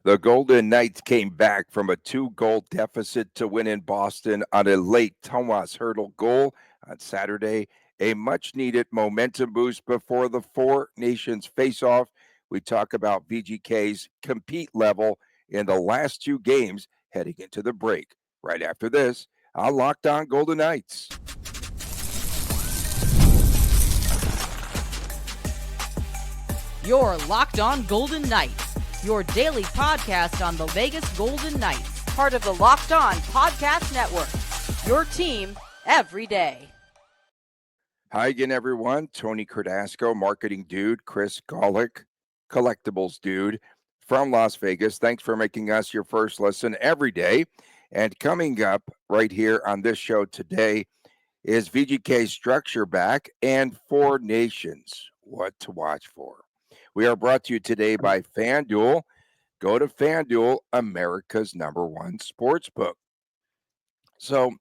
The Golden Knights came back from a two-goal deficit to win in Boston on a late Thomas Hertl goal on Saturday, a much-needed momentum boost before the Four Nations face-off. We talk about VGK's compete level in the last two games heading into the break. Right after this, on Locked On Golden Knights. You're Locked On Golden Knights, your daily podcast on the Vegas Golden Knights, part of the Locked On Podcast Network, your team every day. Hi again, everyone. Tony Cardasco, marketing dude, Chris Golick, collectibles dude from Las Vegas. Thanks for making us your first listen every day. And coming up right here on this show today is VGK Structure Back and Four Nations, what to watch for. We are brought to you today by FanDuel. Go to FanDuel, America's #1 sportsbook. So,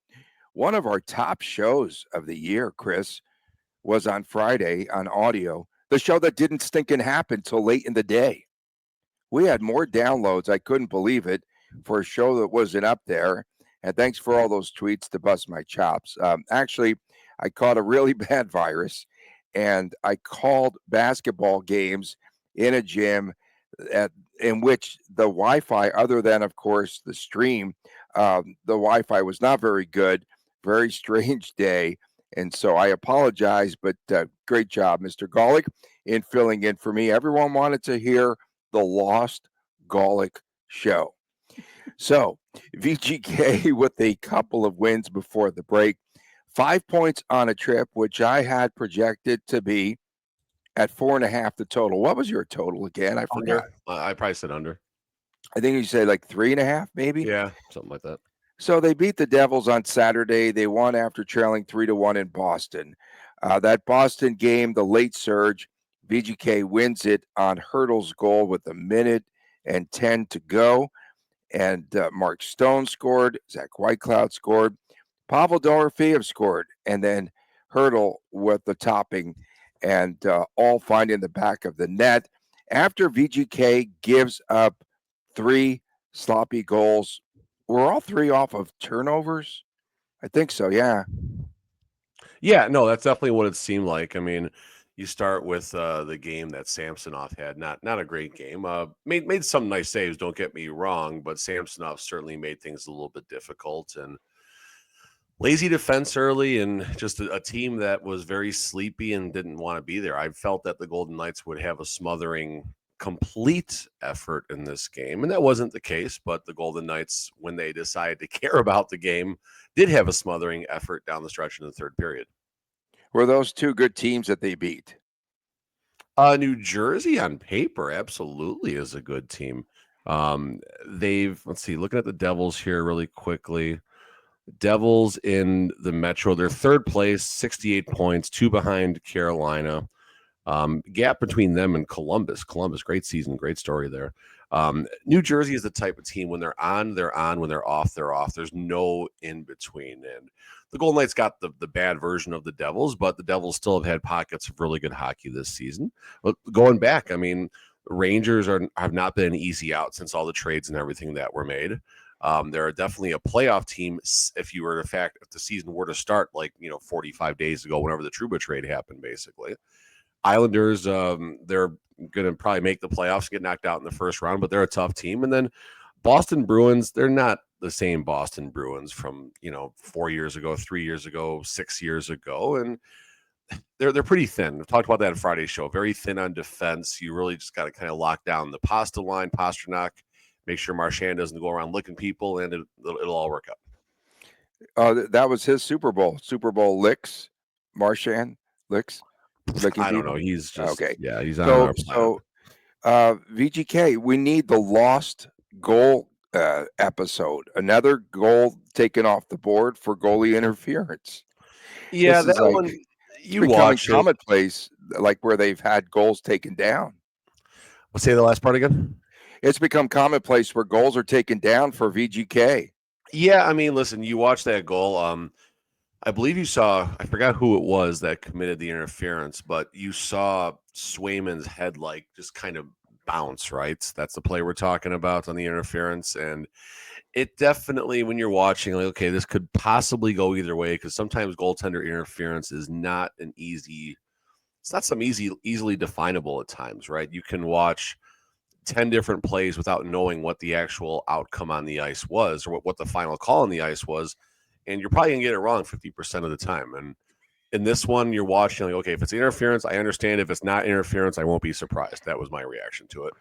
one of our top shows of the year, Chris, was on Friday on audio, the show that didn't stinking happen till late in the day. We had more downloads. I couldn't believe it for a show that wasn't up there. And thanks for all those tweets to bust my chops. Actually, I caught a really bad virus and I called basketball games in a gym in which the Wi-Fi, other than, of course, the stream, the Wi-Fi was not very good. Very strange day. And so I apologize, but great job, Mr. Golick, in filling in for me. Everyone wanted to hear the Lost Golick show. So VGK with a couple of wins before the break. 5 points on a trip, which I had projected to be at 4.5 the total. What was your total again? I forgot. I probably said under. I think you said like 3.5, maybe? Yeah, something like that. So they beat the Devils on Saturday. They won after trailing 3-1 in Boston. That Boston game, the late surge, VGK wins it on Hertl's goal with 1:10 to go. And Mark Stone scored. Zach Whitecloud scored. Pavel Dorofeyev scored. And then Hertl with the topping and all finding the back of the net. After VGK gives up 3 sloppy goals, were all 3 off of turnovers? I think so, yeah. Yeah, no, that's definitely what it seemed like. I mean, you start with the game that Samsonov had. Not a great game. Made some nice saves, don't get me wrong, but Samsonov certainly made things a little bit difficult. And lazy defense early and just a team that was very sleepy and didn't want to be there. I felt that the Golden Knights would have a smothering complete effort in this game, and that wasn't the case. But the Golden Knights, when they decided to care about the game, did have a smothering effort down the stretch in the third period. Were those 2 good teams that they beat? New Jersey on paper absolutely is a good team. Let's see, looking at the Devils here really quickly. Devils in the Metro, they're third place, 68 points, 2 behind Carolina. Gap between them and Columbus. Great season, great story there. New Jersey is the type of team when they're on, they're on. When they're off, they're off. There's no in between. And the Golden Knights got the bad version of the Devils, but the Devils still have had pockets of really good hockey this season. But going back, I mean, Rangers have not been an easy out since all the trades and everything that were made. They're definitely a playoff team if the season were to start 45 days ago, whenever the Trouba trade happened, basically. Islanders, they're going to probably make the playoffs, get knocked out in the first round, but they're a tough team. And then Boston Bruins, they're not the same Boston Bruins from 4 years ago, 3 years ago, 6 years ago, and they're pretty thin. We've talked about that in Friday's show. Very thin on defense. You really just got to kind of lock down the Pasta line, Pasternak. Make sure Marchand doesn't go around licking people, and it'll all work out. That was his Super Bowl licks. Marchand licks. I don't know. He's just okay. Yeah, he's on our planet. VGK, we need the lost goal episode. Another goal taken off the board for goalie interference. Yeah, that one you watch commonplace, like where they've had goals taken down. Let's say the last part again. It's become commonplace where goals are taken down for VGK. Yeah, I mean, listen, you watch that goal. I believe you saw, I forgot who it was that committed the interference, but you saw Swayman's head just kind of bounce, right? That's the play we're talking about on the interference. And it definitely, when you're watching, like, okay, this could possibly go either way, because sometimes goaltender interference is not an easy, it's not some easily definable at times, right? You can watch 10 different plays without knowing what the actual outcome on the ice was, or what the final call on the ice was. And you're probably going to get it wrong 50% of the time. And in this one, you're watching, like, okay, if it's interference, I understand. If it's not interference, I won't be surprised. That was my reaction to it.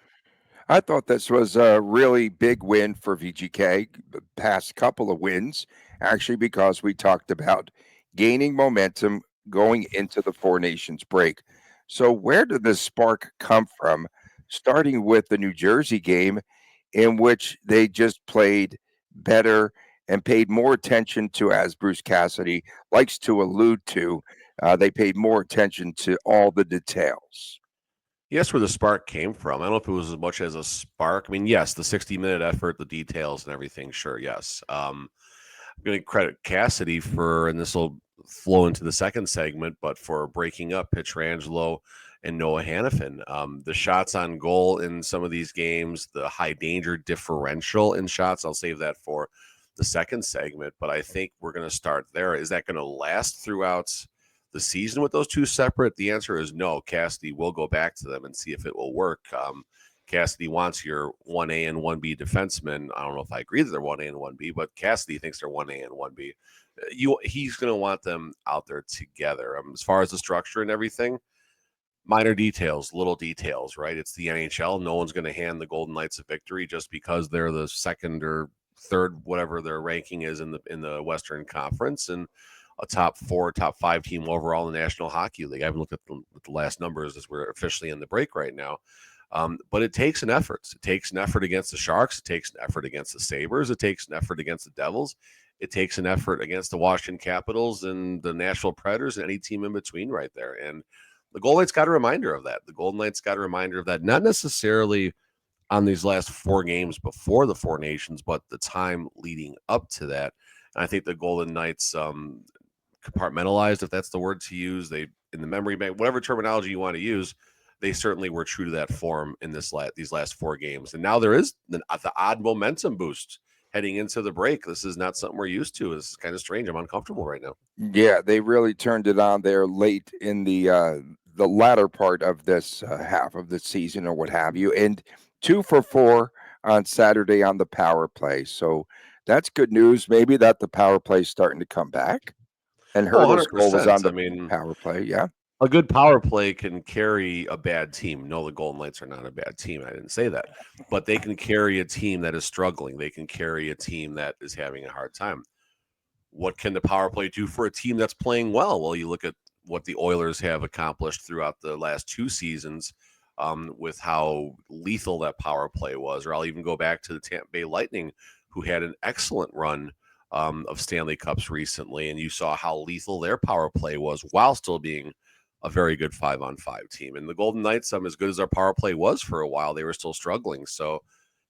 I thought this was a really big win for VGK, the past couple of wins, actually, because we talked about gaining momentum going into the Four Nations break. So, where did this spark come from? Starting with the New Jersey game, in which they just played better and paid more attention to, as Bruce Cassidy likes to allude to, they paid more attention to all the details. Yes, where the spark came from. I don't know if it was as much as a spark. I mean, yes, the 60-minute effort, the details and everything, sure, yes. I'm going to credit Cassidy for, and this will flow into the second segment, but for breaking up Pietrangelo and Noah Hannafin. The shots on goal in some of these games, the high danger differential in shots, I'll save that for the second segment, but I think we're going to start there. Is that going to last throughout the season with those two separate? The answer is no. Cassidy will go back to them and see if it will work. Cassidy wants your 1A and 1B defensemen. I don't know if I agree that they're 1A and 1B, but Cassidy thinks they're 1A and 1B. He's going to want them out there together. As far as the structure and everything, minor details, little details, right? It's the NHL. No one's going to hand the Golden Knights a victory just because they're the second or third, whatever their ranking is in the Western Conference, and a top 4, top 5 team overall in the National Hockey League. I haven't looked at the last numbers as we're officially in the break right now. But it takes an effort. It takes an effort against the Sharks. It takes an effort against the Sabres. It takes an effort against the Devils. It takes an effort against the Washington Capitals and the Nashville Predators and any team in between right there. And the Golden Knights got a reminder of that. The Golden Knights got a reminder of that, not necessarily on these last 4 games before the Four Nations, but the time leading up to that. And I think the Golden Knights compartmentalized, if that's the word to use. They, in the memory bank, whatever terminology you want to use, they certainly were true to that form in these last 4 games. And now there is the odd momentum boost heading into the break. This is not something we're used to. This is kind of strange. I'm uncomfortable right now. Yeah, they really turned it on there late in the latter part of this half of the season or what have you. And 2 for 4 on Saturday on the power play. So that's good news. Maybe that the power play is starting to come back. And Oh, Hurdle's goal was 100%. on the I mean, power play. Yeah. a good power play can carry a bad team. No, the Golden Knights are not a bad team. I didn't say that. But they can carry a team that is struggling. They can carry a team that is having a hard time. What can the power play do for a team that's playing well? Well, you look at what the Oilers have accomplished throughout the last 2 seasons with how lethal that power play was. Or I'll even go back to the Tampa Bay Lightning, who had an excellent run of Stanley Cups recently, and you saw how lethal their power play was while still being a very good 5-on-5 team. And the Golden Knights, as good as their power play was for a while, they were still struggling. So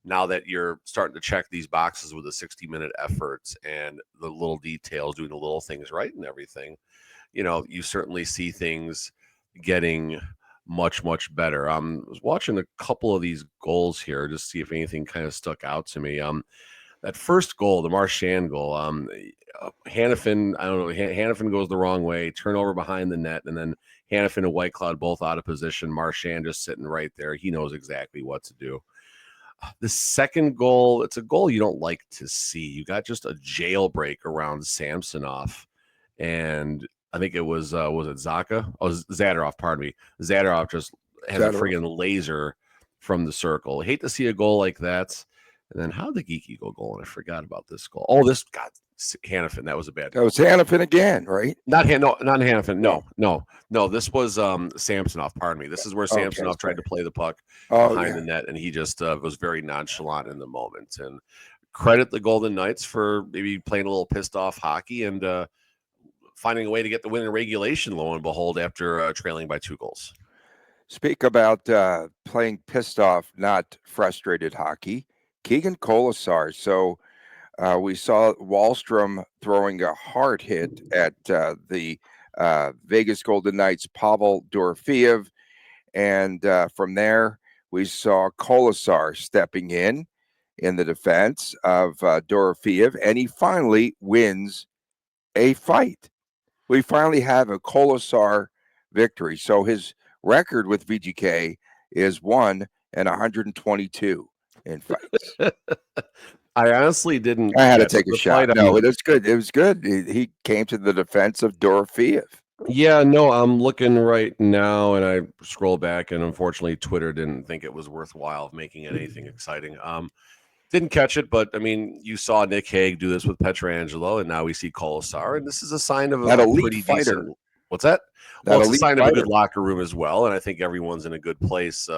now that you're starting to check these boxes with a 60-minute effort and the little details, doing the little things right and everything, you certainly see things getting much, much better. I was watching a couple of these goals here just to see if anything kind of stuck out to me. That first goal, the Marchand goal, Hannafin, I don't know, Hannafin goes the wrong way, turnover behind the net, and then Hannafin and Whitecloud both out of position. Marchand just sitting right there. He knows exactly what to do. The second goal, it's a goal you don't like to see. You got just a jailbreak around Samsonov, and I think it was it Zaka? Oh, Zadorov, pardon me. Zadorov just has a friggin' laser from the circle. I hate to see a goal like that. And then how did the Geeky go? And I forgot about this goal. Oh, this got Hannafin. That was a bad goal. That was Hannafin again, right? Not Hannafin. No. This was Samsonov. Pardon me. This is where Samsonov tried to play the puck behind the net, and he just was very nonchalant in the moment. And credit the Golden Knights for maybe playing a little pissed off hockey and finding a way to get the win in regulation. Lo and behold, after trailing by 2 goals. Speak about playing pissed off, not frustrated hockey. Keegan Colasar. So we saw Wahlstrom throwing a hard hit at the Vegas Golden Knights, Pavel Dorofeev. And from there, we saw Kolasar stepping in the defense of Dorofeev, and he finally wins a fight. We finally have a Kolasar victory. So his record with VGK is 1-122 in fights. I honestly didn't I had to catch take a the shot. fight. No, it was good. It was good. He came to the defense of Dorofeev. Yeah, no, I'm looking right now, and I scroll back, and unfortunately, Twitter didn't think it was worthwhile making it anything exciting. Didn't catch it, but I mean, you saw Nick Hague do this with Petrangelo, and now we see Kolasar, and this is a sign of That a elite pretty fighter. decent. What's that? That Well, it's a elite sign of a fighter. good locker room as well, and I think everyone's in a good place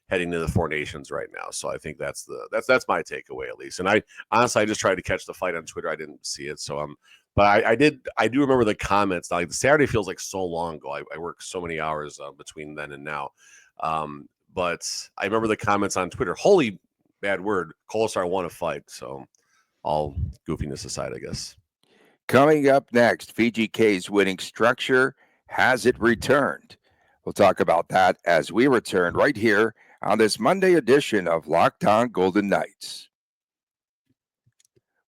heading to the Four Nations right now. So I think that's my takeaway at least. And I honestly, I just tried to catch the fight on Twitter. I didn't see it, so but I do remember the comments. Now, like the Saturday feels like so long ago. I worked so many hours between then and now. But I remember the comments on Twitter. Holy bad word. Kolasar won a fight. So all goofiness aside, I guess. Coming up next, VGK's winning structure, has it returned? We'll talk about that as we return right here on this Monday edition of Locked On Golden Knights.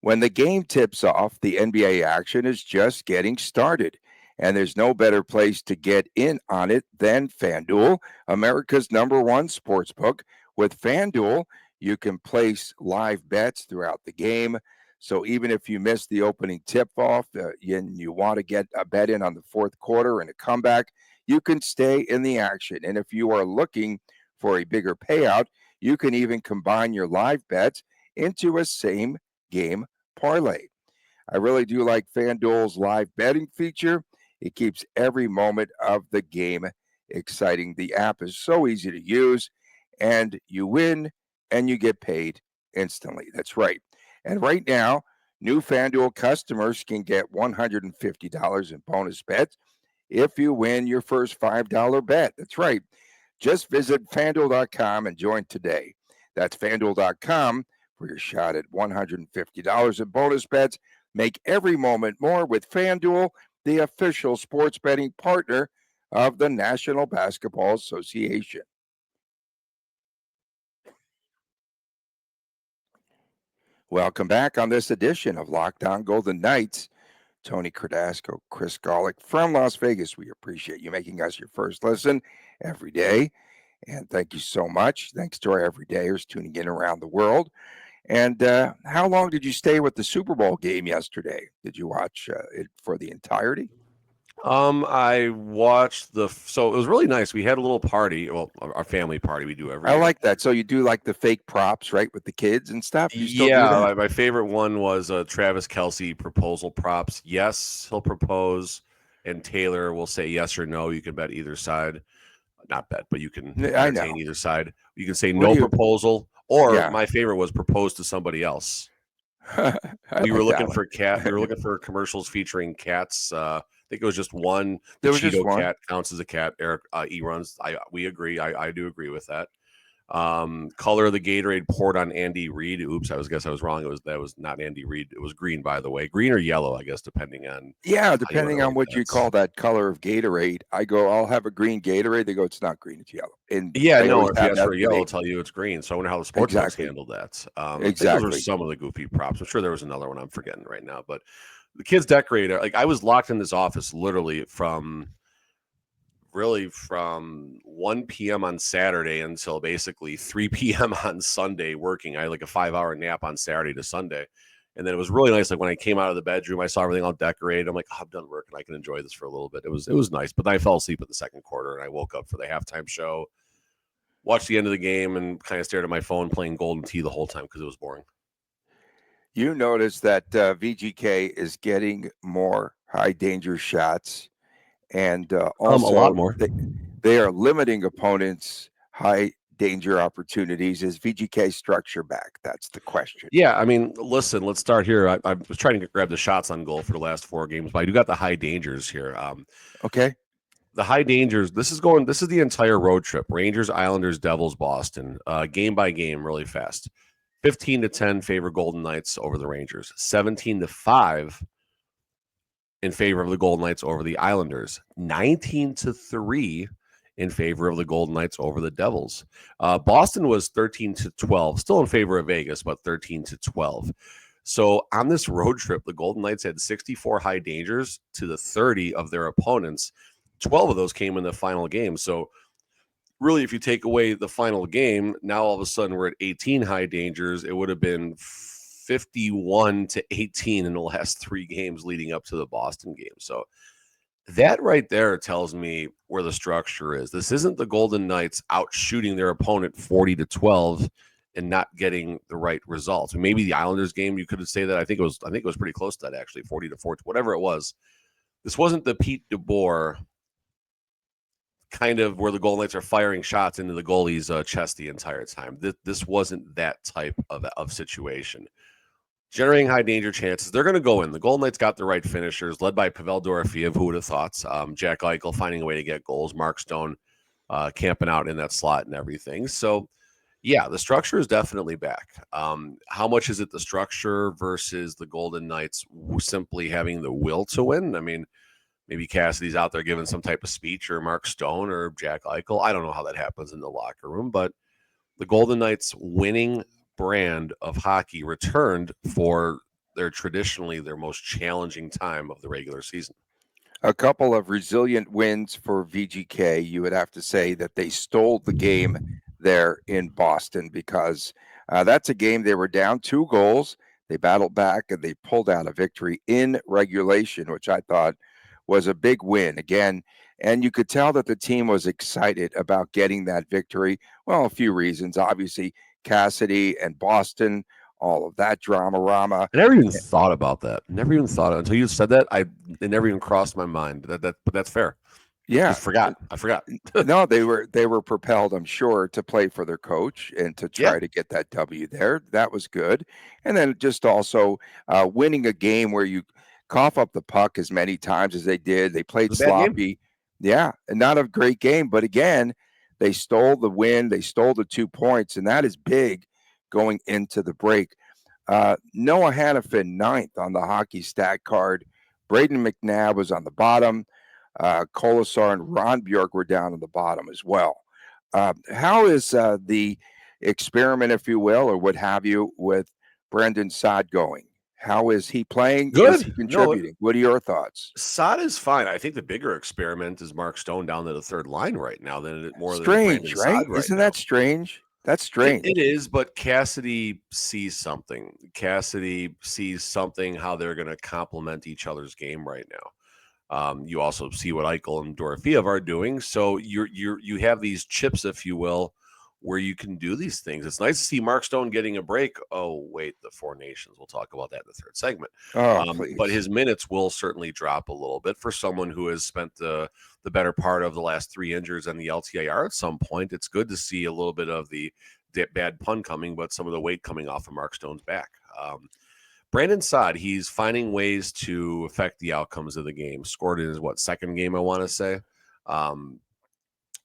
When the game tips off, the NBA action is just getting started. And there's no better place to get in on it than FanDuel, America's #1 sportsbook. With FanDuel, you can place live bets throughout the game. So even if you miss the opening tip-off and you want to get a bet in on the fourth quarter and a comeback, you can stay in the action. And if you are looking for a bigger payout, you can even combine your live bets into a same game parlay. I really do like FanDuel's live betting feature. It keeps every moment of the game exciting. The app is so easy to use, and you win and you get paid instantly. That's right. And right now, new FanDuel customers can get $150 in bonus bets if you win your first $5 bet. That's right. Just visit FanDuel.com and join today. That's FanDuel.com for your shot at $150 in bonus bets. Make every moment more with FanDuel, the official sports betting partner of the National Basketball Association. Welcome back on this edition of Locked On Golden Knights. Tony Cardasco, Chris Golick from Las Vegas. We appreciate you making us your first listen every day. And thank you so much. Thanks to our everydayers tuning in around the world. And how long did you stay with the Super Bowl game yesterday? Did you watch it for the entirety? I watched so it was really nice. We had a little party, well, our family party we do every I year. like that. So you do like the fake props, right, with the kids and stuff? You still do Yeah, that? my favorite one was Travis Kelce proposal props. Yes, he'll propose, and Taylor will say yes or no. You can bet either side. Not bet, but you can I know. entertain either side. You can say What no do you- proposal, or Yeah. my favorite was propose to somebody else. I We were like that looking one. for cat. We were looking for commercials featuring cats. I think it was just one. The There was just Cheeto one. cat counts as a cat. Eric E runs. We agree. I do agree with that. Color of the Gatorade poured on Andy Reid. Oops, I was wrong. That was not Andy Reid. It was green, by the way. Green or yellow, I guess, depending on Depending on what you call that color of Gatorade. I go, I'll have a green Gatorade. They go, it's not green, it's yellow. And yeah, they no. always If you have ask that for a yellow, debate. I'll tell you it's green. So I wonder how the sports books Exactly. handled that. Exactly. I think those are some of the goofy props. I'm sure there was another one I'm forgetting right now. But the kids decorated. Like I was locked in this office literally from 1 p.m. on Saturday until basically 3 p.m. on Sunday working. I had like a 5-hour nap on Saturday to Sunday. And then it was really nice. Like when I came out of the bedroom, I saw everything all decorated. I'm like, I'm done work and I can enjoy this for a little bit. It was nice. But then I fell asleep in the second quarter and I woke up for the halftime show, watched the end of the game, and kind of stared at my phone playing Golden Tee the whole time because it was boring. You notice that VGK is getting more high danger shots, and also a lot more. They are limiting opponents' high danger opportunities. Is VGK structure back? That's the question. Yeah, I mean, listen, let's start here. I was trying to grab the shots on goal for the last 4 games, but I do got the high dangers here. Okay. The high dangers. This is the entire road trip. Rangers, Islanders, Devils, Boston. Game by game, really fast. 15-10 favor Golden Knights over the Rangers. 17-5 in favor of the Golden Knights over the Islanders. 19-3 in favor of the Golden Knights over the Devils. Boston was 13-12, still in favor of Vegas, but 13-12. So on this road trip, the Golden Knights had 64 high dangers to the 30 of their opponents. 12 of those came in the final game. So really, if you take away the final game, now all of a sudden we're at 18 high dangers. It would have been 51-18 in the last 3 games leading up to the Boston game. So that right there tells me where the structure is. This isn't the Golden Knights out shooting their opponent 40-12 and not getting the right results. Maybe the Islanders game, you could say that. I think it was pretty close to that, actually, 40-14, whatever it was. This wasn't the Pete DeBoer kind of where the Golden Knights are firing shots into the goalie's chest the entire time. This wasn't that type of situation. Generating high danger chances, they're going to go in. The Golden Knights got the right finishers, led by Pavel Dorofeev, who would have thought. Jack Eichel finding a way to get goals. Mark Stone camping out in that slot and everything. So, yeah, the structure is definitely back. How much is it the structure versus the Golden Knights simply having the will to win? I mean, maybe Cassidy's out there giving some type of speech, or Mark Stone or Jack Eichel. I don't know how that happens in the locker room, but the Golden Knights winning brand of hockey returned for traditionally their most challenging time of the regular season. A couple of resilient wins for VGK. You would have to say that they stole the game there in Boston, because that's a game they were down 2 goals. They battled back and they pulled out a victory in regulation, which I thought was a big win again. And you could tell that the team was excited about getting that victory. Well, a few reasons. Obviously, Cassidy and Boston, all of that drama-rama. I never even thought about that. Never even thought until you said that. It never even crossed my mind. But that's fair. Yeah, I forgot. No, they were propelled, I'm sure, to play for their coach and to try to get that W there. That was good. And then just also winning a game where you cough up the puck as many times as they did. They played sloppy. Yeah, and not a great game. But again, they stole the win. They stole the 2 points, and that is big going into the break. Noah Hannafin, 9th on the hockey stat card. Braden McNabb was on the bottom. Colasar and Ron Bjork were down on the bottom as well. How is the experiment, if you will, or what have you, with Brendan Saad going? How is he playing? Good. Is he contributing? What are your thoughts? Saad is fine. I think the bigger experiment is Mark Stone down to the 3rd line right now than Strange, right? Isn't that strange? That's strange. It is, but Cassidy sees something. Cassidy sees something, how they're going to complement each other's game right now. You also see what Eichel and Dorofeev are doing. So you have these chips, if you will, where you can do these things. It's nice to see Mark Stone getting a break. Oh, wait, the 4 Nations. We'll talk about that in the 3rd segment. But his minutes will certainly drop a little bit for someone who has spent the better part of the last 3 injuries on the LTIR at some point. It's good to see a little bit of the bad pun coming, but some of the weight coming off of Mark Stone's back. Brandon Saad, he's finding ways to affect the outcomes of the game. Scored in his, 2nd game, I want to say.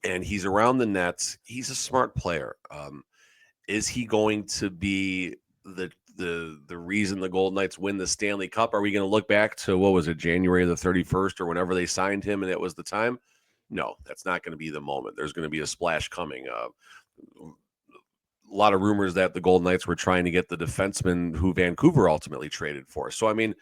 And he's around the nets. He's a smart player. Is he going to be the reason the Golden Knights win the Stanley Cup? Are we going to look back to, what was it, January the 31st or whenever they signed him and it was the time? No, that's not going to be the moment. There's going to be a splash coming. A lot of rumors that the Golden Knights were trying to get the defenseman who Vancouver ultimately traded for. So, I mean,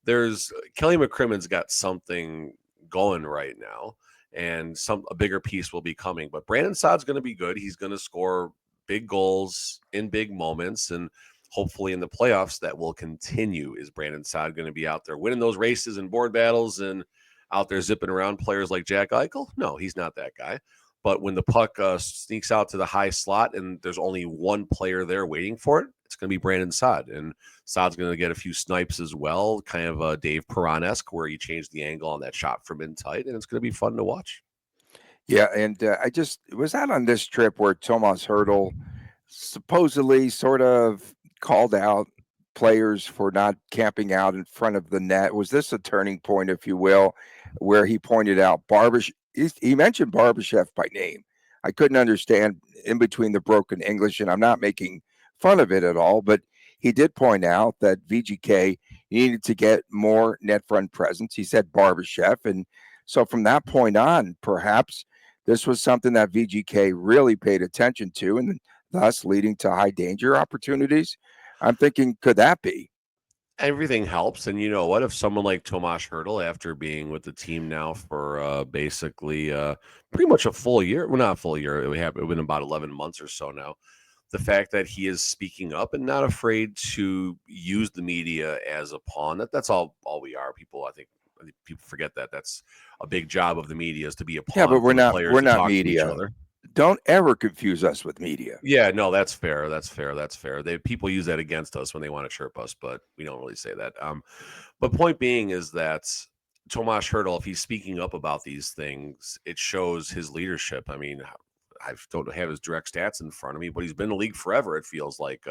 Kelly McCrimmon's got something going right now, and a bigger piece will be coming. But Brandon Saad's going to be good. He's going to score big goals in big moments, and hopefully in the playoffs that will continue. Is Brandon Saad going to be out there winning those races and board battles and out there zipping around players like Jack Eichel? No, he's not that guy. But when the puck sneaks out to the high slot and there's only one player there waiting for it, it's going to be Brandon Saad. And Saad's going to get a few snipes as well, kind of a Dave Perron-esque, where he changed the angle on that shot from in tight, and it's going to be fun to watch. Yeah, and I just was out on this trip where Tomas Hertl supposedly sort of called out players for not camping out in front of the net. Was this a turning point, if you will, where he pointed out he mentioned Barbashev by name. I couldn't understand in between the broken English, and I'm not making fun of it at all, but he did point out that VGK needed to get more net front presence. He said Barbashev, and so from that point on, perhaps This was something that VGK really paid attention to, and thus leading to high danger opportunities. I'm thinking, could that be? Everything helps. And you know what? If someone like Tomas Hertl, after being with the team now for basically pretty much a full year, well, not a full year, it's been about 11 months or so now, the fact that he is speaking up and not afraid to use the media as a pawn, that's all we are. I think people forget that that's a big job of the media, is to be a Yeah, but pawn for the players we're to not talk to each media. other. Don't ever confuse us with media. Yeah, no, that's fair. That's fair. That's fair. People use that against us when they want to chirp us, but we don't really say that. But point being is that Tomas Hertl, if he's speaking up about these things, it shows his leadership. I mean, I don't have his direct stats in front of me, but he's been in the league forever. It feels like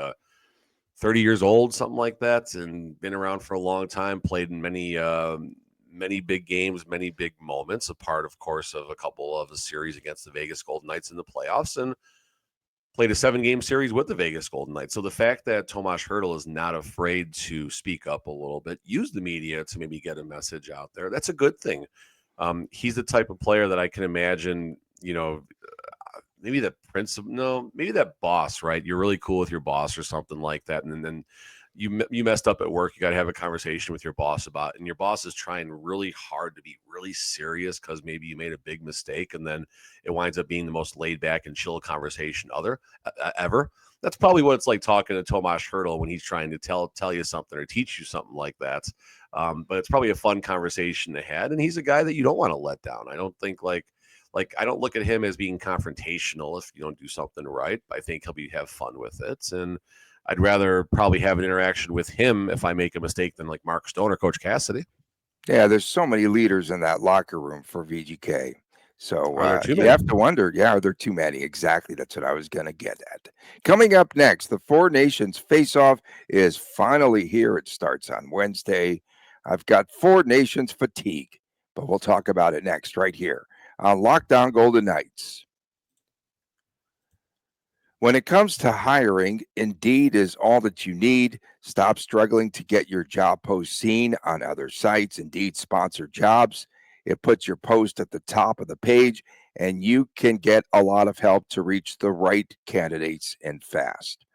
30 years old, something like that, and been around for a long time. Played in many big games, many big moments. A part, of course, of a couple of the series against the Vegas Golden Knights in the playoffs, and played a 7-game series with the Vegas Golden Knights. So the fact that Tomas Hertl is not afraid to speak up a little bit, use the media to maybe get a message out there, that's a good thing. He's the type of player that I can imagine, maybe that principal, no, maybe that boss, right? You're really cool with your boss or something like that. And then you messed up at work. You got to have a conversation with your boss about it. And your boss is trying really hard to be really serious because maybe you made a big mistake, and then it winds up being the most laid back and chill conversation ever. That's probably what it's like talking to Tomas Hertl when he's trying to tell you something or teach you something like that. But it's probably a fun conversation to have. And he's a guy that you don't want to let down. I don't think like I don't look at him as being confrontational if you don't do something right. I think have fun with it. And I'd rather probably have an interaction with him if I make a mistake than like Mark Stone or Coach Cassidy. Yeah, there's so many leaders in that locker room for VGK. So Are there too you many? have to wonder, yeah, are there too many? Exactly. That's what I was going to get at. Coming up next, the Four Nations face-off is finally here. It starts on Wednesday. I've got Four Nations fatigue, but we'll talk about it next right here on Lockdown Golden Knights. When it comes to hiring, Indeed is all that you need. Stop struggling to get your job post seen on other sites. Indeed sponsored jobs. It puts your post at the top of the page, and you can get a lot of help to reach the right candidates and fast.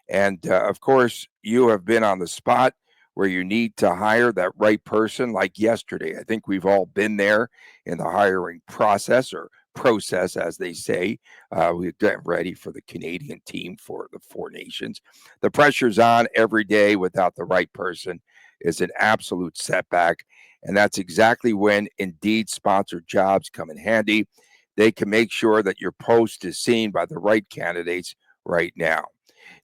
And of course, you have been on the spot where you need to hire that right person like yesterday. I think we've all been there in the hiring process, or process, as they say. We're getting ready for the Canadian team for the Four Nations. The pressure's on every day. Without the right person is an absolute setback. And that's exactly when Indeed sponsored jobs come in handy. They can make sure that your post is seen by the right candidates right now.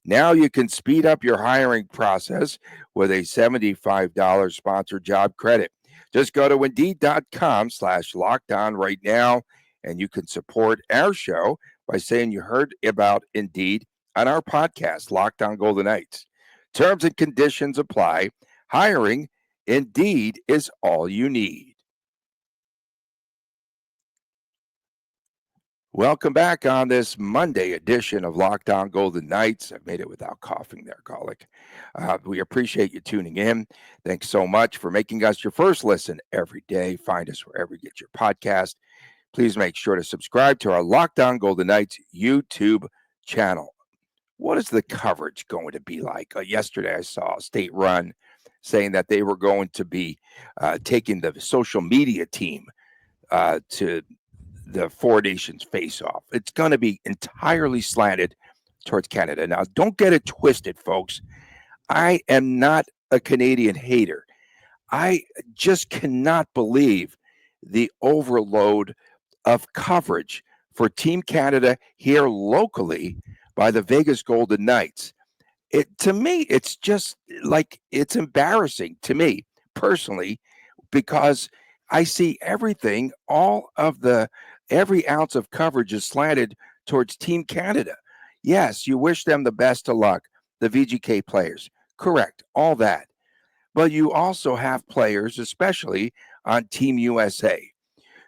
Now you can speed up your hiring process with a $75 sponsored job credit. Just go to Indeed.com/lockdown right now, and you can support our show by saying you heard about Indeed on our podcast, Lockdown Golden Knights. Terms and conditions apply. Hiring, Indeed, is all you need. Welcome back on this Monday edition of Lockdown Golden Knights. I've made it without coughing there, Golick. We appreciate you tuning in. Thanks so much for making us your first listen every day. Find us wherever you get your podcast. Please make sure to subscribe to our Lockdown Golden Knights YouTube channel. What is the coverage going to be like? Yesterday, I saw State Run saying that they were going to be taking the social media team to the Four Nations face-off. It's going to be entirely slanted towards Canada. Now, don't get it twisted, folks. I am not a Canadian hater. I just cannot believe the overload of coverage for Team Canada here locally by the Vegas Golden Knights. To me, it's just like, it's embarrassing to me personally, because I see everything, every ounce of coverage is slanted towards Team Canada. Yes, you wish them the best of luck, the VGK players. Correct, all that. But you also have players, especially on Team USA.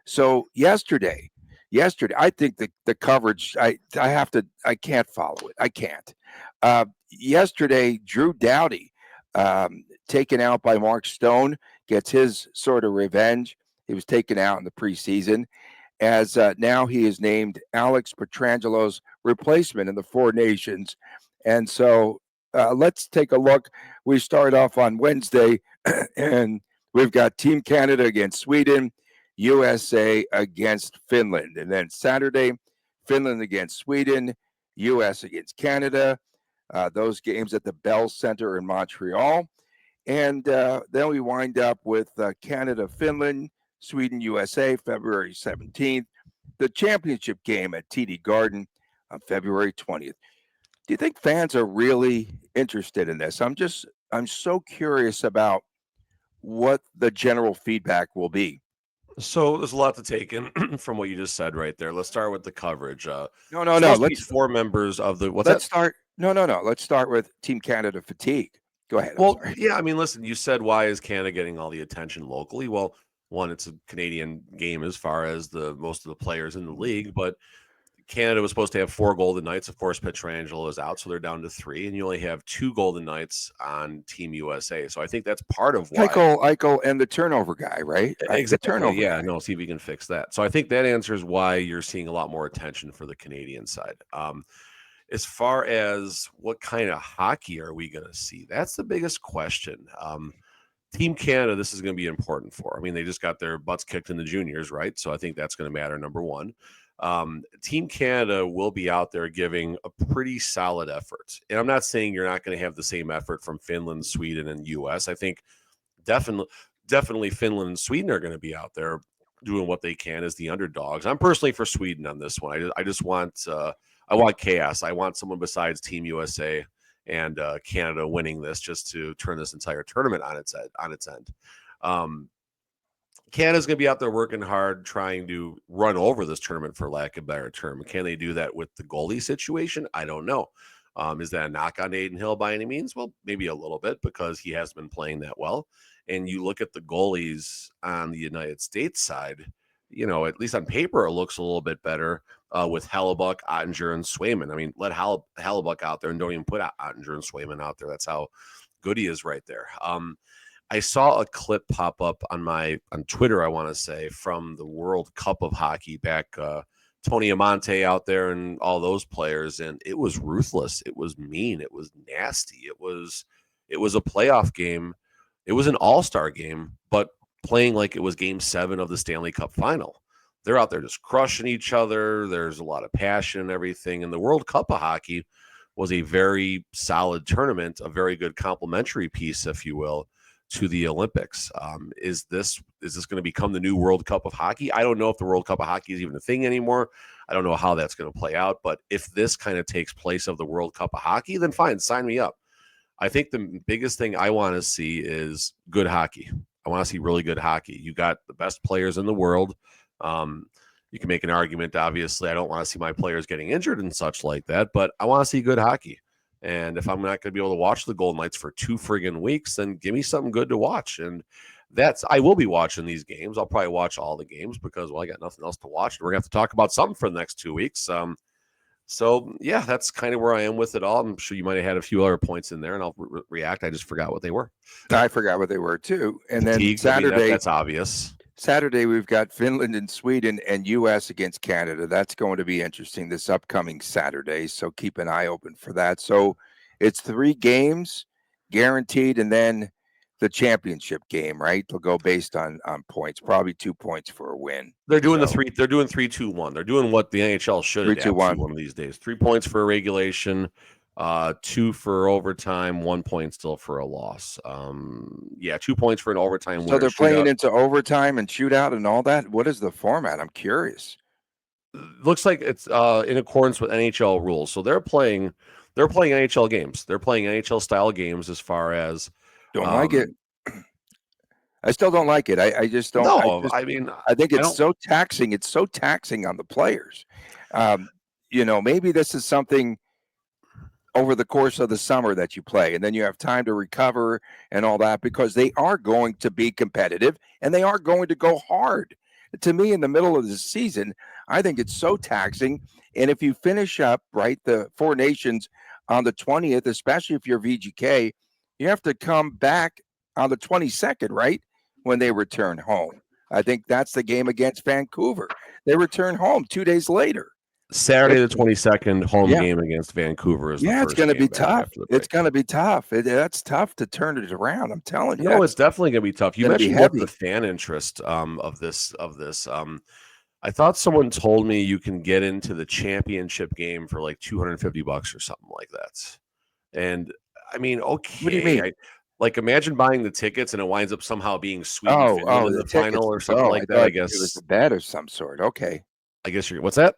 So yesterday, I think the coverage, I can't follow it. I can't. Yesterday, Drew Doughty, taken out by Mark Stone, gets his sort of revenge. He was taken out in the preseason. as now he is named Alex Petrangelo's replacement in the Four Nations. And so let's take a look. We start off on Wednesday, and we've got Team Canada against Sweden, USA against Finland. And then Saturday, Finland against Sweden, US against Canada. Those games at the Bell Center in Montreal. And then we wind up with Canada, Finland, Sweden, USA, February 17th. The championship game at TD Garden on February 20th. Do you think fans are really interested in this? I'm so curious about what the general feedback will be. So there's a lot to take in from what you just said right there. Let's start with the coverage. No. Supposed to be four members of the Let's start. No. Let's start with Team Canada fatigue. Go ahead. Well, yeah, I mean, listen, you said why is Canada getting all the attention locally? Well, one, it's a Canadian game as far as the most of the players in the league, but Canada was supposed to have 4 Golden Knights. Of course, Pietrangelo is out, so they're down to 3, and you only have 2 Golden Knights on Team USA. So I think that's part of why. Eichel and the turnover guy, right? Exactly. Turnover yeah, guy. no, see if we can fix that. So I think that answers why you're seeing a lot more attention for the Canadian side. As far as what kind of hockey are we going to see? That's the biggest question. Team Canada, this is going to be important for. I mean, they just got their butts kicked in the juniors, right? So I think that's going to matter, number one. Team Canada will be out there giving a pretty solid effort. And I'm not saying you're not going to have the same effort from Finland, Sweden, and US. I think definitely Finland and Sweden are going to be out there doing what they can as the underdogs. I'm personally for Sweden on this one. I just want I want chaos. I want someone besides Team USA and Canada winning this just to turn this entire tournament on its end. Canada's going to be out there working hard, trying to run over this tournament, for lack of a better term. Can they do that with the goalie situation? I don't know. Is that a knock on Aiden Hill by any means? Well, maybe a little bit, because he has been playing that well. And you look at the goalies on the United States side, at least on paper, it looks a little bit better with Hellebuck, Ottinger, and Swayman. I mean, let Hellebuck out there and don't even put Ottinger and Swayman out there. That's how good he is right there. I saw a clip pop up on Twitter, I want to say, from the World Cup of Hockey back, Tony Amante out there and all those players, and it was ruthless. It was mean. It was nasty. It was a playoff game. It was an all-star game, but playing like it was Game 7 of the Stanley Cup Final. They're out there just crushing each other. There's a lot of passion and everything. And the World Cup of Hockey was a very solid tournament, a very good complimentary piece, if you will, to the Olympics. Is this going to become the new World Cup of Hockey? I don't know if the World Cup of Hockey is even a thing anymore. I don't know how that's going to play out. But if this kind of takes place of the World Cup of Hockey, then fine, sign me up. I think the biggest thing I want to see is good hockey. I want to see really good hockey. You got the best players in the world. You can make an argument, obviously. I don't want to see my players getting injured and such like that, but I want to see good hockey. And if I'm not going to be able to watch the Golden Knights for 2 friggin' weeks, then give me something good to watch. And I will be watching these games. I'll probably watch all the games because, well, I got nothing else to watch. We're going to have to talk about something for the next 2 weeks. So, yeah, that's kind of where I am with it all. I'm sure you might have had a few other points in there, and I'll react. I just forgot what they were. I forgot what they were, too. And then Fatigue, Saturday, that's obvious. Saturday, we've got Finland and Sweden and U.S. against Canada. That's going to be interesting this upcoming Saturday, so keep an eye open for that. So it's 3 games guaranteed, and then the championship game, right? They'll go based on points, probably 2 points for a win. They're doing They're doing 3-2-1. They're doing what the NHL should adapt to one of these days. 3 points for regulation, 2 for overtime, 1 point still for a loss. 2 points for an overtime winner. So they're playing into overtime and shootout and all that. What is the format? I'm curious. Looks like it's in accordance with NHL rules. So they're playing NHL games. They're playing NHL style games as far as don't like it. I still don't like it. I just don't. No, I think it's so taxing. It's so taxing on the players. Maybe this is something over the course of the summer that you play, and then you have time to recover and all that, because they are going to be competitive and they are going to go hard. To me, in the middle of the season, I think it's so taxing. And if you finish up, right, the Four Nations on the 20th, especially if you're VGK, you have to come back on the 22nd, right, when they return home. I think that's the game against Vancouver. They return home 2 days later. Saturday the 22nd, home Yeah. game against Vancouver is the Yeah, it's first going to game be back tough. after the break. It's going to be tough. That's tough to turn it around. I'm telling you. No, it's definitely going to be tough. You gonna be mentioned what heavy. the fan interest of this. I thought someone told me you can get into the championship game for like $250 or something like that. And I mean, okay, What do you mean? like imagine buying the tickets and it winds up somehow being Sweden, Finland in The the tickets final or to something go. like I that. I thought it was guess. a bet of some sort. Okay. I guess you're. What's that?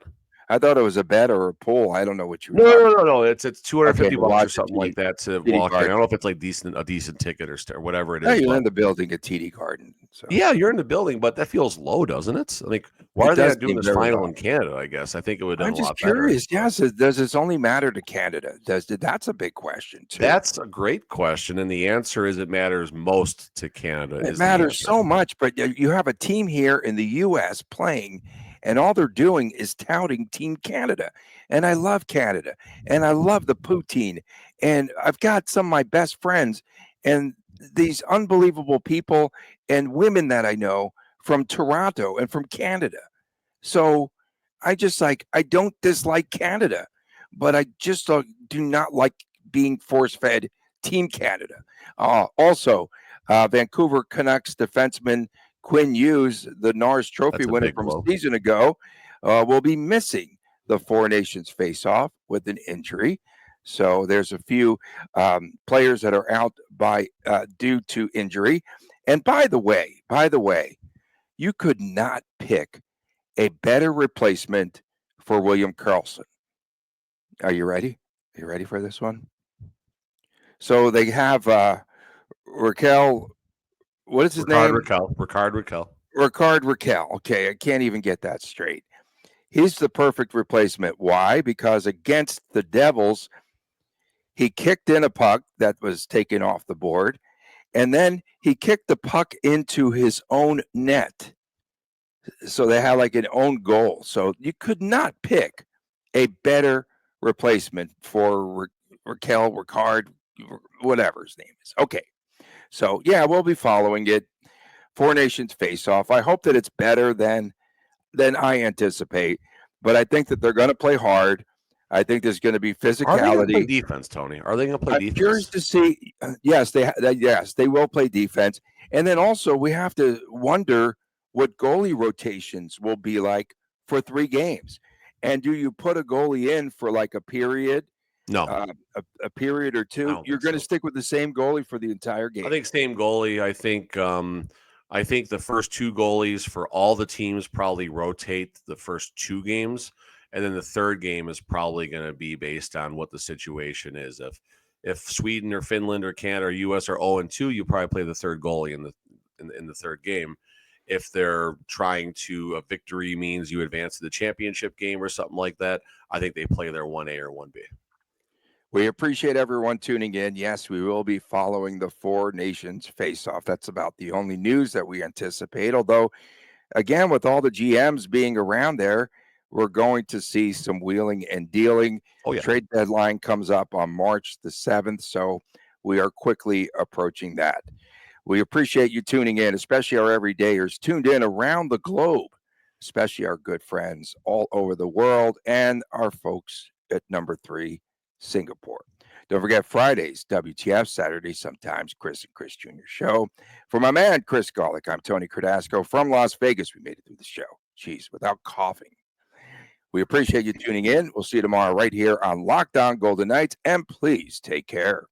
I thought it was a bet or a pool. I don't know what you were No, talking. no, no, no. It's $250 or watch something at like that to TD walk in. I Garden. don't know if it's like a decent ticket or whatever it No, is. you're But in the building at TD Garden. So yeah, you're in the building, but that feels low, doesn't it? Like, why it are they does not doing seem this very final low. in Canada? I guess I think it would have I'm done a just lot better. curious. Yes, does this only matter to Canada? That's a big question too. That's a great question, and the answer is it matters most to Canada. It Is the matters answer. so much, but you have a team here in the U.S. playing, and all they're doing is touting Team Canada. And I love Canada, and I love the poutine, and I've got some of my best friends, and these unbelievable people and women that I know from Toronto and from Canada. So I don't dislike Canada, but I just do not like being force fed Team Canada. Also, Vancouver Canucks defenseman Quinn Hughes, the Norris Trophy That's a winner big from blow. a season ago, will be missing the Four Nations face-off with an injury. So there's a few players that are out due to injury. And by the way, you could not pick a better replacement for William Karlsson. Are you ready? Are you ready for this one? So they have Raquel. What is his name? Ricard Raquel. Okay, I can't even get that straight. He's the perfect replacement. Why? Because against the Devils, he kicked in a puck that was taken off the board, and then he kicked the puck into his own net. So they had like an own goal. So you could not pick a better replacement for Ricard, whatever his name is. Okay. So yeah, we'll be following it. Four Nations face off. I hope that it's better than I anticipate, but I think that they're going to play hard. I think there's going to be physicality. Are they going to play defense, Tony? Are they going to play defense? I'm curious to see. Yes, they will play defense, and then also we have to wonder what goalie rotations will be like for 3 games. And do you put a goalie in for like a period? No, a period or two. You're going to stick with the same goalie for the entire game. I think same goalie. I think the first 2 goalies for all the teams probably rotate the first 2 games, and then the third game is probably going to be based on what the situation is. If Sweden or Finland or Canada or US are 0-2, you probably play the third goalie in the third game. If they're trying to a victory means you advance to the championship game or something like that, I think they play their 1A or 1B. We appreciate everyone tuning in. Yes, we will be following the Four Nations face-off. That's about the only news that we anticipate. Although, again, with all the GMs being around there, we're going to see some wheeling and dealing. Oh, yeah. Trade deadline comes up on March the 7th, so we are quickly approaching that. We appreciate you tuning in, especially our everydayers tuned in around the globe, especially our good friends all over the world and our folks at number 3, Singapore. Don't forget Fridays, WTF, Saturdays, sometimes Chris and Chris Jr. show. For my man, Chris Golick, I'm Tony Cardasco from Las Vegas. We made it through the show. Jeez, without coughing. We appreciate you tuning in. We'll see you tomorrow right here on Locked On Golden Knights. And please take care.